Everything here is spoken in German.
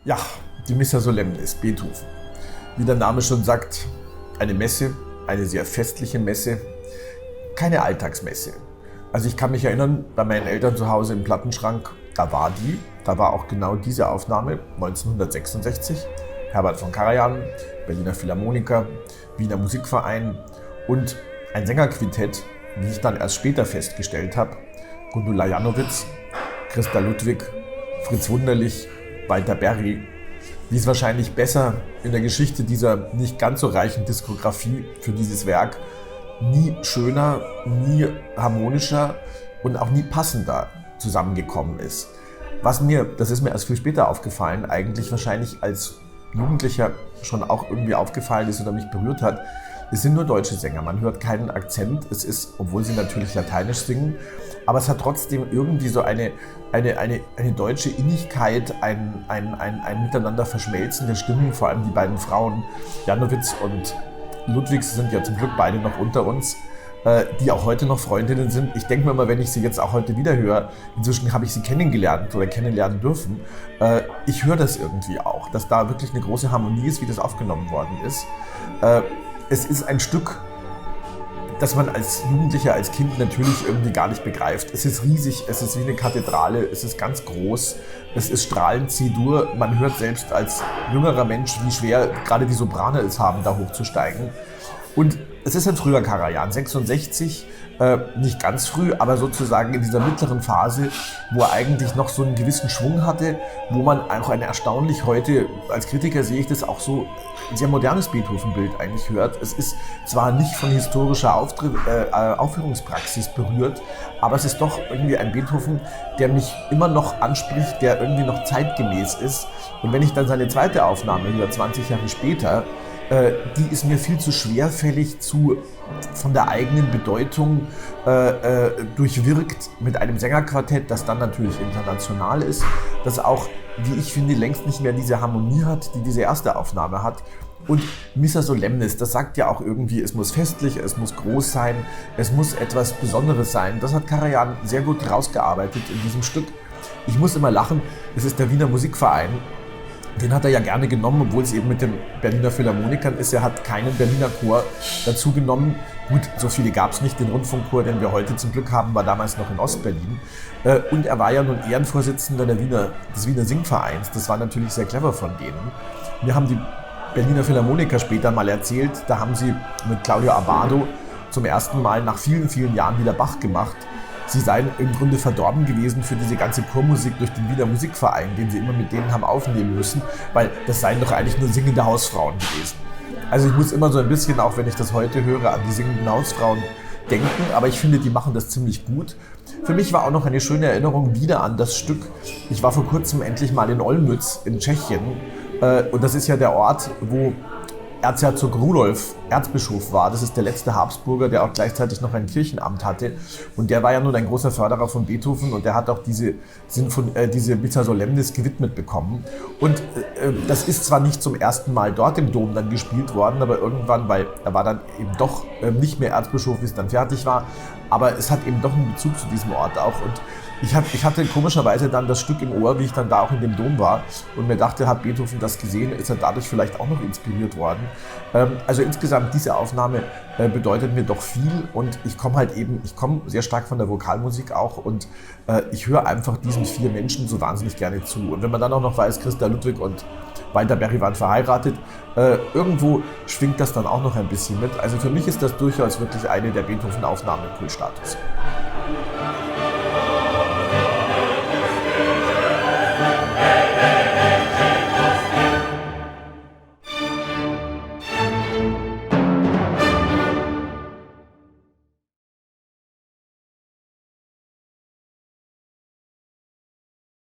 Ja, die Missa Solemnis, Beethoven. Wie der Name schon sagt, eine Messe, eine sehr festliche Messe, keine Alltagsmesse. Also ich kann mich erinnern, bei meinen Eltern zu Hause im Plattenschrank, da war auch genau diese Aufnahme, 1966. Herbert von Karajan, Berliner Philharmoniker, Wiener Musikverein und ein Sängerquintett, wie ich dann erst später festgestellt habe, Gundula Janowitz, Christa Ludwig, Fritz Wunderlich, Walter Berry, wie es wahrscheinlich besser in der Geschichte dieser nicht ganz so reichen Diskografie für dieses Werk nie schöner, nie harmonischer und auch nie passender zusammengekommen ist. Das ist mir erst viel später aufgefallen, eigentlich wahrscheinlich als Jugendlicher schon auch irgendwie aufgefallen ist oder mich berührt hat, es sind nur deutsche Sänger, man hört keinen Akzent, es ist, obwohl sie natürlich lateinisch singen, aber es hat trotzdem irgendwie so eine deutsche Innigkeit, ein miteinander Verschmelzen der Stimmen, vor allem die beiden Frauen, Janowitz und Ludwigs sind ja zum Glück beide noch unter uns, die auch heute noch Freundinnen sind. Ich denke mir immer, wenn ich sie jetzt auch heute wieder höre, inzwischen habe ich sie kennengelernt oder kennenlernen dürfen, ich höre das irgendwie auch, dass da wirklich eine große Harmonie ist, wie das aufgenommen worden ist. Es ist ein Stück, das man als Jugendlicher, als Kind natürlich irgendwie gar nicht begreift. Es ist riesig, es ist wie eine Kathedrale, es ist ganz groß, es ist strahlend C-Dur. Man hört selbst als jüngerer Mensch, wie schwer gerade die Soprane es haben, da hochzusteigen. Und es ist ein früher Karajan, 66, nicht ganz früh, aber sozusagen in dieser mittleren Phase, wo er eigentlich noch so einen gewissen Schwung hatte, wo man auch ein erstaunlich heute, als Kritiker sehe ich das auch so, ein sehr modernes Beethoven-Bild eigentlich hört. Es ist zwar nicht von historischer Aufführungspraxis berührt, aber es ist doch irgendwie ein Beethoven, der mich immer noch anspricht, der irgendwie noch zeitgemäß ist. Und wenn ich dann seine zweite Aufnahme höre, 20 Jahre später, die ist mir viel zu schwerfällig, von der eigenen Bedeutung durchwirkt mit einem Sängerquartett, das dann natürlich international ist, das auch, wie ich finde, längst nicht mehr diese Harmonie hat, die diese erste Aufnahme hat. Und Missa Solemnis, das sagt ja auch irgendwie, es muss festlich, es muss groß sein, es muss etwas Besonderes sein. Das hat Karajan sehr gut rausgearbeitet in diesem Stück. Ich muss immer lachen, es ist der Wiener Musikverein. Den hat er ja gerne genommen, obwohl es eben mit den Berliner Philharmonikern ist. Er hat keinen Berliner Chor dazu genommen. Gut, so viele gab es nicht. Den Rundfunkchor, den wir heute zum Glück haben, war damals noch in Ostberlin. Und er war ja nun Ehrenvorsitzender des Wiener Singvereins. Das war natürlich sehr clever von denen. Wir haben die Berliner Philharmoniker später mal erzählt, da haben sie mit Claudio Abbado zum ersten Mal nach vielen, vielen Jahren wieder Bach gemacht. Sie seien im Grunde verdorben gewesen für diese ganze Chormusik durch den Wiener Musikverein, den sie immer mit denen haben aufnehmen müssen, weil das seien doch eigentlich nur singende Hausfrauen gewesen. Also ich muss immer so ein bisschen, auch wenn ich das heute höre, an die singenden Hausfrauen denken, aber ich finde, die machen das ziemlich gut. Für mich war auch noch eine schöne Erinnerung wieder an das Stück. Ich war vor kurzem endlich mal in Olmütz in Tschechien und das ist ja der Ort, wo Erzherzog Rudolf Erzbischof war. Das ist der letzte Habsburger, der auch gleichzeitig noch ein Kirchenamt hatte. Und der war ja nun ein großer Förderer von Beethoven und der hat auch diese Missa Solemnis gewidmet bekommen. Und das ist zwar nicht zum ersten Mal dort im Dom dann gespielt worden, aber irgendwann, weil er war dann eben doch nicht mehr Erzbischof, wie es dann fertig war, aber es hat eben doch einen Bezug zu diesem Ort auch. Und ich hatte komischerweise dann das Stück im Ohr, wie ich dann da auch in dem Dom war und mir dachte, hat Beethoven das gesehen, ist er dadurch vielleicht auch noch inspiriert worden. Also insgesamt diese Aufnahme bedeutet mir doch viel und ich komme sehr stark von der Vokalmusik auch und ich höre einfach diesen 4 Menschen so wahnsinnig gerne zu. Und wenn man dann auch noch weiß, Christa Ludwig und Walter Berry waren verheiratet, irgendwo schwingt das dann auch noch ein bisschen mit. Also für mich ist das durchaus wirklich eine der Beethoven-Aufnahmen im Kultstatus.